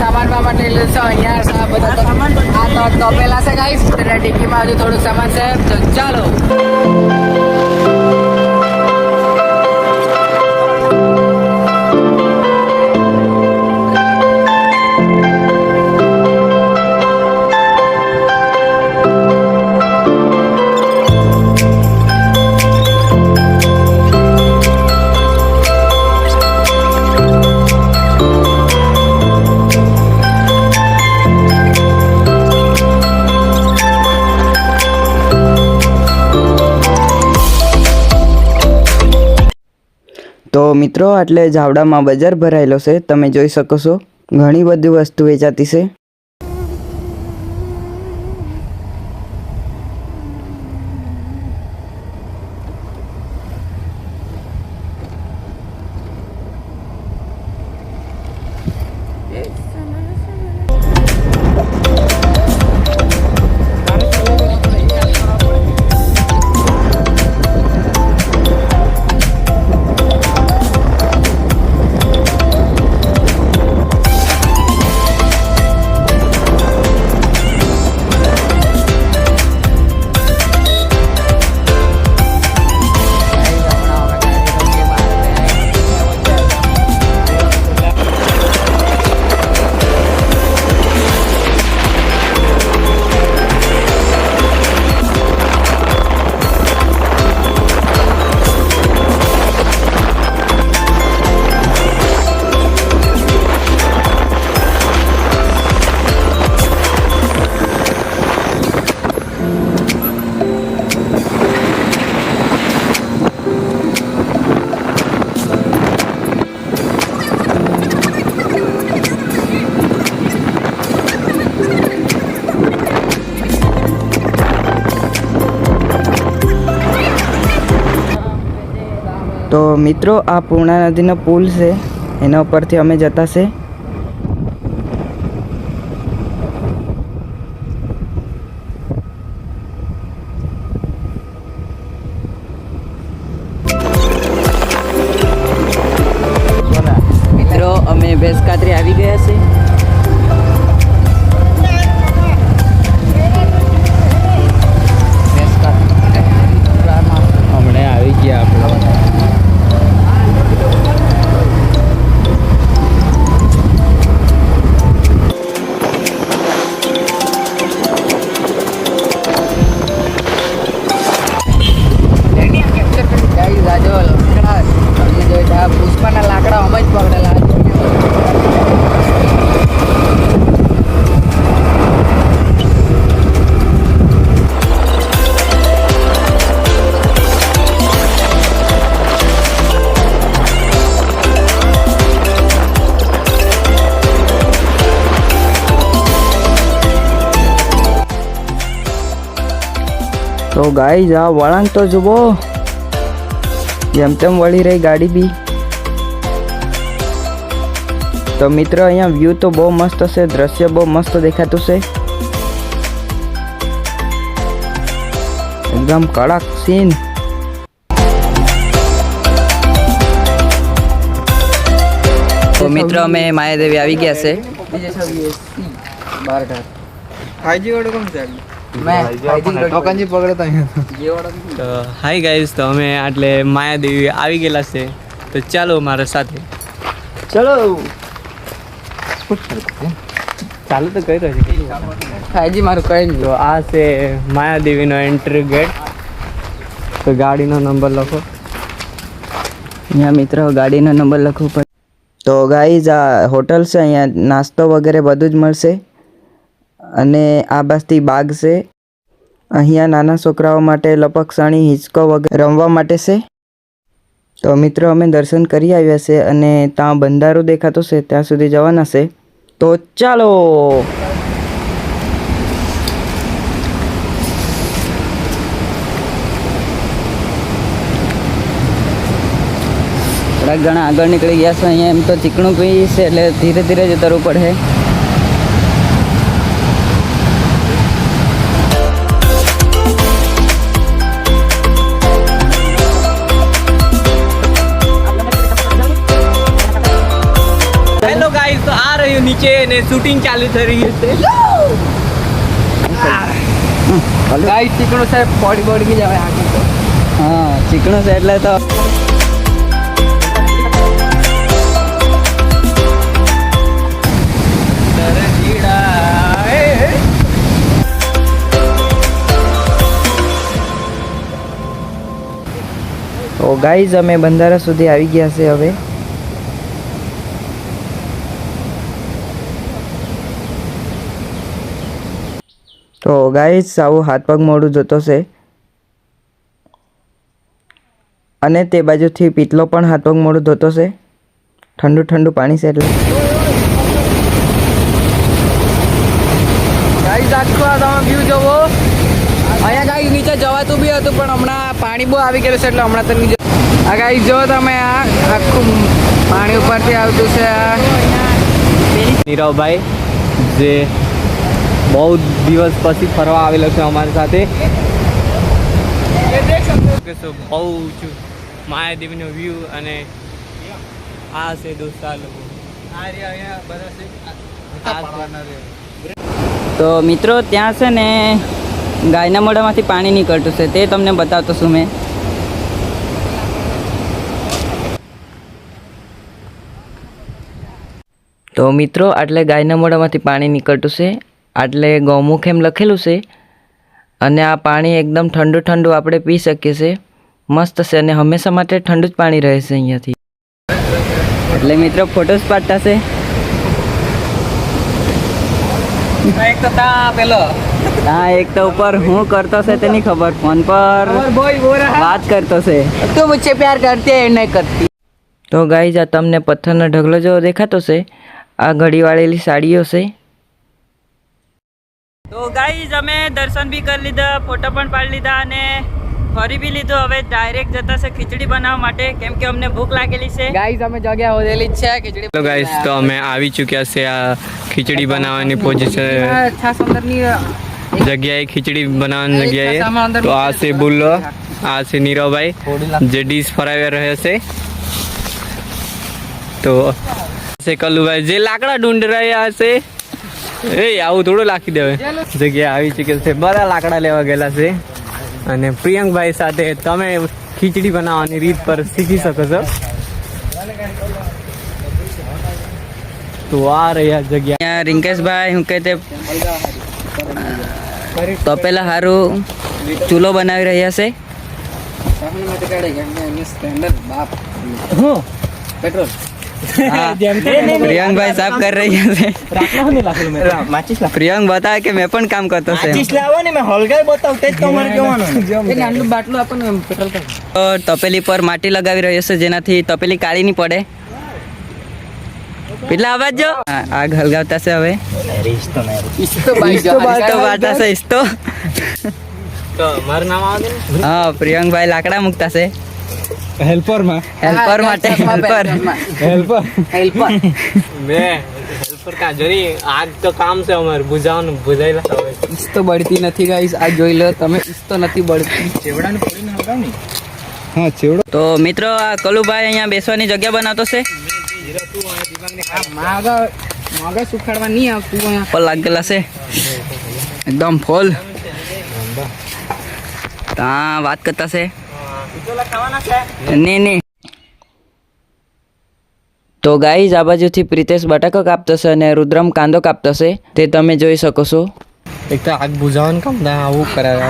સામાન વામાન લઈ લેશો. અહીંયા બધા સામાન આ તો તપેલા છે ગાઈસ. ડિક્કીમાં હજુ થોડુંક સામાન છે, તો ચાલો. તો મિત્રો આટલે ઝાવડામાં બજાર ભરાયેલો છે, તમે જોઈ શકો છો. ઘણી બધી વસ્તુ વેચાતી છે. તો મિત્રો આ પૂર્ણા નદીનો પુલ છે, એના ઉપરથી અમે જતા છે. મિત્રો અમે ભેંસ કાતરી આવી ગયા છે. હમણાં આવી ગયા આપણે. પુષ્પાના લાકડા અમે જ પકડેલા. તો ગાઈઝ આ વળાંક તો જુઓ, જેમ તેમ વળી રહી ગાડી બી. તો મિત્રો અહીંયા વ્યૂ તો બહુ મસ્ત છે, દ્રશ્ય બહુ મસ્ત દેખાતું છે, એકદમ કડક સીન. તો મિત્રો અમે માયાદેવી આવી ગયા છે. હાય ગાઈઝ, તો અમે આટલે માયાદેવી આવી ગયેલા છે, તો ચાલો મારા સાથે. ચલો ચાલુ તો કર્યો છે હાજી, મારું કઈ નહીં. તો આ છે માયાદેવીનો એન્ટ્રી ગેટ. તો ગાડીનો નંબર લખો. અહીંયા મિત્રો ગાડીનો નંબર લખવો પડે. તો ગાઈઝ આ હોટલ છે, અહીંયા નાસ્તો વગેરે બધું જ મળશે. અને આ બાજુથી બાગ છે. અહીંયા નાના છોકરાઓ માટે લપકસાણી, હિંચકો વગેરે રમવા માટે છે. તો મિત્રો અમે દર્શન કરી આવ્યા છે અને ત્યાં બંધારો દેખાતો છે, ત્યાં સુધી જવાના છે. તો ચાલો. થોડાક ઘણા આગળ નીકળી ગયા છે. અહીંયા એમ તો ચીકણું પી છે એટલે ધીરે ધીરે જ ઉતરવું પડે. નીચે ને શૂટિંગ ચાલુ થઈ રહી છે. ગાઈસ ચીકણું છે બોડી ગઈ હવે આખી તો. હા ચીકણું છે એટલે તો તો ગાઈઝ અમે બંધારા સુધી આવી ગયા છે હવે. તો ગાઈઝ આવું હાથ પગ મોડું જતો છે અને તે બાજુથી પીતલો પણ હાથ પગ મોડું ધોતો છે. ઠંડુ ઠંડુ પાણી છે એટલે ગાઈસ આખો આ તમે વ્યૂ જોવો. અહીંયા ગાઈસ નીચે જવાતું બી હતું પણ હમણાં પાણી બહુ આવી ગયેલું છે એટલે હમણાં તો નીચે. આ ગાઈસ જો તમે આ આખું પાણી ઉપરથી આવતું છે. નીરવભાઈ જે બહુ દિવસ પછી ફરવા આવેલો છે અમારી સાથે. બહુ ઊંચું માયાદેવીનો વ્યૂ અને આ છે દોસ્તા લોકો. તો મિત્રો ત્યાં છે ને ગાયના મોઢામાંથી પાણી નીકળતું છે તે તમને બતાવતો છું મેં. તો મિત્રો આટલે ગાયના મોઢામાંથી પાણી નીકળતું છે. આટલે ગૌમુખ એમ લખેલું છે અને આ પાણી એકદમ ઠંડુ ઠંડુ આપણે પી શકીએ છીએ. મસ્ત છે અને હંમેશા માટે ઠંડુ જ પાણી રહે છે અહીંયાથી. એટલે મિત્રો ફોટોસ પાડતા છે. એક તો તા પેલો હા એક તો ઉપર હું કરતો છે તેની ખબર ફોન પર બોય બોલ રહા વાત કરતો છે. તું મુझसे प्यार करती है नहीं करती. તો ગાઈઝ આ તમને પથ્થરનો ઢગલો જેવો દેખાતો છે. આ ઘડી વાળેલી સાડીઓ છે. તો ગાઈઝ અમે દર્શન બી કરી લીધા, ફોટો પણ પાડી લીધા અને ફરી બી લીધું. હવે ડાયરેક્ટ જતા છે ખીચડી બનાવવા માટે કેમ કે અમને ભૂખ લાગેલી છે. ગાઈસ અમે જગ્યા હોદેલી જ છે ખીચડી. તો ગાઈસ તો અમે આવી ચૂક્યા છે આ ખીચડી બનાવવાની પોઝિશન છાસ અંદરની જગ્યાએ, ખીચડી બનાવવાની જગ્યાએ. તો આ છે બુલ્લો, આ છે નીરવભાઈ જે ડીશ ફરાવી રહ્યા છે. તો છે કલ્લુભાઈ જે લાકડા ઢૂંઢ રહ્યા છે. એ આવું થોડું લાખી દેવે. જગ્યા આવી ચૂકેલ છે, બધા લાકડા લેવા ગયેલા છે. અને પ્રિયંકભાઈ સાથે તમે ખીચડી બનાવવાની રીત પર શીખી શકો છો. તો આ રહ્યા જગ્યા. અહીંયા રિંકેશભાઈ હું કહે તે તપેલા હારું ચૂલો બનાવી રહ્યા છે. પેટ્રોલ પ્રિયંકભાઈ સાફ કરી રહ્યા છે. પ્રિયંક બતાવે કે મેં પણ કામ કરતો છે. બાટલું આપણને પેટ્રોલ તો તપેલી પર માટી લગાવી રહ્યો છે જેનાથી તપેલી કાળી નહીં પડે. પેલા અવાજ જો આગ હલગાવતા છે. હવે બાટા છે ઇસ્તો. તો મારું નામ આવે હા પ્રિયંકભાઈ લાકડા મૂકતા છે હેલ્પર માટે. હેલ્પર મેં હેલ્પર કા જરી આગ તો કામ છે અમારે બુઝાવવાનું, બુઝાયેલા હવે ઈસ તો બળતી નથી ગાઈસ. આ જોઈ લો તમે, ઈસ તો નથી બળતી. તો મિત્રો આ કલુભાઈ અહીંયા બેસવાની જગ્યા બનાવતો છે. માગા સુખાડવા નહીં આવતું અહીંયા પર લાગેલા છે એકદમ ફૂલ. ત્યાં વાત કરતા છે નહીં. તો ગાઈઝ આ બાજુથી પ્રિતેશ બટાકો કાપતો છે અને રુદ્રમ કાંદો કાપતો છે તે તમે જોઈ શકો છો. એક તો આગ બુઝાવવાનું કામ ના આવું કરાય,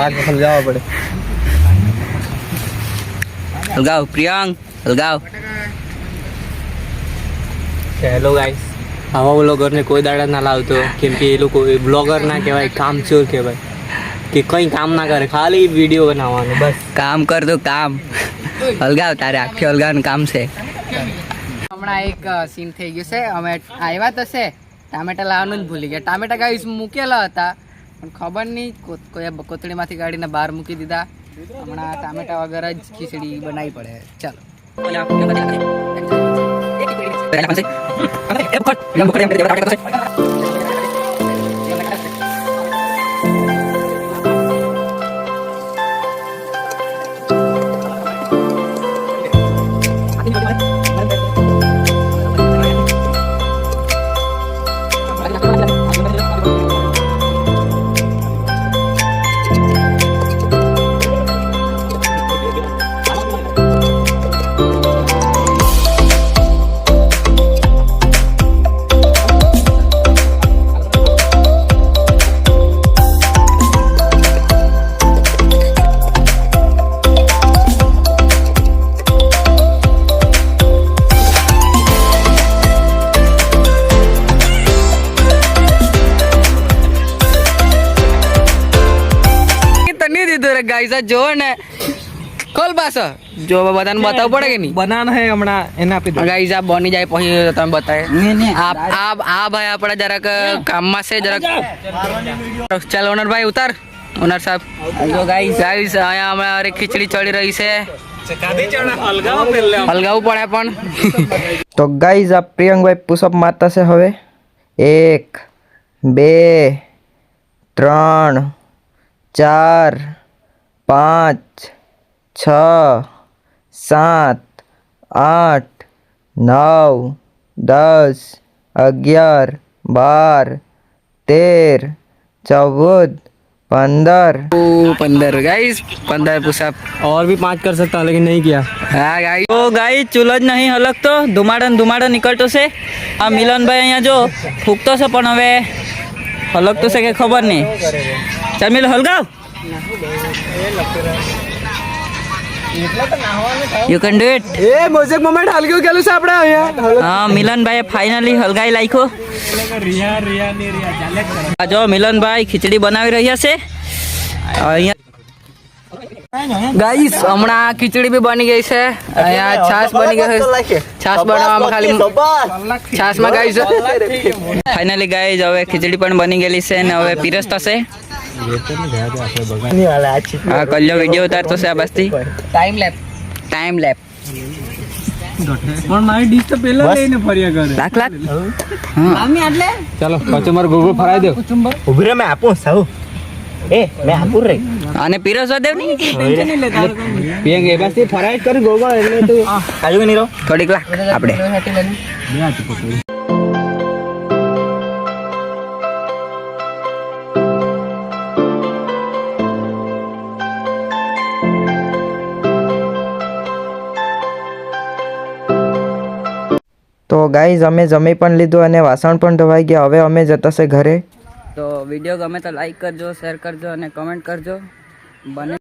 આગ હલગાવવા પડે. હલગાવ પ્રિયંક હલગાવ. હેલો ગાઈસ, આવા બ્લોગરને કોઈ દાડા ના લાવતો કેમ કે એ લોકો બ્લોગર ના કહેવાય, કામચોર કહેવાય કે કંઈ કામ ના કરે, ખાલી વિડીયો બનાવવાનું બસ. કામ કર તો કામ હલગાવ, તારે આખી હલગાવવાનું કામ છે. હમણાં એક સીન થઈ ગયું છે. અમે આવ્યા તો છે, ટામેટા લાવવાનું જ ભૂલી ગયા. ટામેટા ગાઈસ મૂકેલા હતા પણ ખબર નહીં કોઈ કોથળીમાંથી કાઢીને બહાર મૂકી દીધા. હમણાં ટામેટા વગર જ ખીચડી બનાવી પડે. ચાલો ગાઈસ આ જો ને ખોલ પાછો જો બધાને બતાવવું પડે કે નહીં બનાના હે હમણાં એને આપી દો ગાઈસ આ બની જાય પછી તમે બતાવે આ ભાઈ આપણા જરાક કામમાં છે જરાક ચાલ ઓનર ભાઈ ઉતાર ઓનર સાહેબ જો ગાઈસ અહીંયા અમારે ખીચડી ચડી રહી છે હલગાવું પડે પણ તો ગાઈઝ આ પ્રિયંકભાઈ પુશઅપ મારતા છે હવે 1 2 3 4 5 6 7 8 9 10 11 12 13 14 15 गाइस 15 पुशअप और भी 5 कर सकता लेकिन नहीं किया हाँ गाइस તો ગાઈ ચૂલો જ નહીં હલકતો ધુમાડો નીકળતો છે આ મિલનભાઈ અહીંયા જો ફૂંકતો છે પણ હવે હલકતો છે કે ખબર નહીં ચાલ મિલ હલગાવ you can do it a mosaic moment હલગ્યું ગયેલું છે આપણે અહીંયા હા મિલનભાઈએ ફાઇનલી હલગાઈ લાખ્યો આ જો મિલનભાઈ ખીચડી બનાવી રહ્યા છે અહીંયા गाइस हमारा खिचड़ी भी बनी गई है यहाँ छाछ बनी गई है छाछ बनावવામાં ખાલી છાશ માં ગાઈસ ફાઇનલી ગાઈઝ હવે ખીચડી પણ બની ગયેલી છે અને હવે પીરસ થશે હા કલ્યો વિડીયો ઉતારતો છે આ બાજથી ટાઈમ લેપ પણ મારી ડીશ તો પહેલા લઈને ફર્યા કરે લાખ આમી આટલે ચાલો કચુંબર ગોગો ફરાઈ દો ઉભી રે મેં આપું સાવ મેં આપું રે અને પીરસવા દેવ નહીં પિયંગ એ બાસથી ફરાઈ કરી ગોગો એટલે તું કાજુ નહીં રહો થોડીક લાખ આપણે તો ગાઈઝ અમે જમી પણ લીધું અને વાસણ પણ ધોવાઈ ગયા હવે અમે જતા છે ઘરે તો વિડીયો ગમે તો લાઈક કરજો શેર કરજો અને કમેન્ટ કરજો બને